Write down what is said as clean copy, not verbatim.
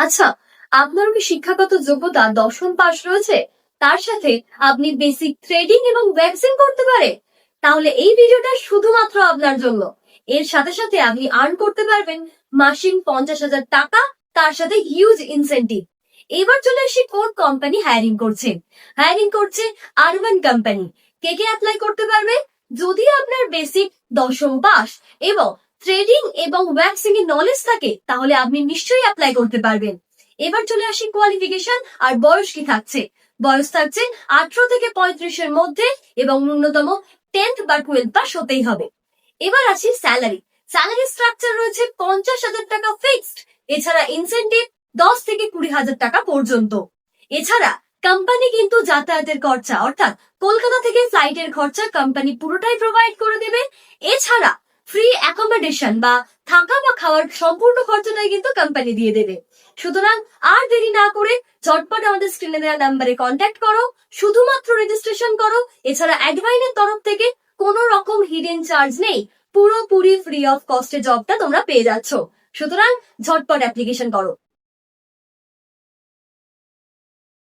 আচ্ছা, আপনারও কি শিক্ষাগত যোগ্যতা 10ম পাস রয়েছে? তার সাথে আপনি বেসিক থ্রেডিং এবং ওয়্যাক্সিং করতে পারে? তাহলে এই ভিডিওটা শুধুমাত্র আপনার জন্য। এর সাথে সাথে আপনি আর্ন করতে পারবেন মাসিক 50,000 টাকা, তার সাথে হিউজ ইনসেনটিভ। এবার চলে আসি কোন কোম্পানি হায়ারিং করছে। হায়ারিং করছে আরবান কোম্পানি। কে কে অ্যাপ্লাই করতে পারবে? যদি আপনার বেসিক 10ম পাস এবং থ্রেডিং এবং ওয়্যাক্সিং এর নলেজ থাকে, তাহলে আপনি নিশ্চয়ই অ্যাপ্লাই করতে পারবেন। এবার চলে আসি কোয়ালিফিকেশন আর বয়স কি থাকছে। বয়স থাকছে 18 থেকে 35 এর মধ্যে এবং ন্যূনতম 10th বা 12th পাস হতেই হবে। এবার আসি স্যালারি। স্যালারি স্ট্রাকচার রয়েছে 50,000 টাকা ফিক্সড, এছাড়া ইনসেনটিভ 10 থেকে 20,000 টাকা পর্যন্ত। এছাড়া কোম্পানি কিন্তু যাতায়াতের খরচা অর্থাৎ কলকাতা থেকে ফ্লাইটের খরচা কোম্পানি পুরোটাই প্রোভাইড করে দেবে। এছাড়া ফ্রি অ্যাকোমোডেশন বা থাকা বা খাওয়ার সম্পূর্ণ খরচাটাই কিন্তু কোম্পানি দিয়ে দেবে। সুতরাং আর দেরি না করে ঝটপট আমাদের স্ক্রিনে দেওয়া নাম্বারে কন্ট্যাক্ট করো, শুধুমাত্র রেজিস্ট্রেশন করো। এছাড়া অ্যাডভাইনের তরফ থেকে কোনো রকম হিডেন চার্জ নেই, পুরোপুরি ফ্রি অফ কস্টে জবটা তোমরা পেয়ে যাচ্ছ। সুতরাং ঝটপট অ্যাপ্লিকেশন করো।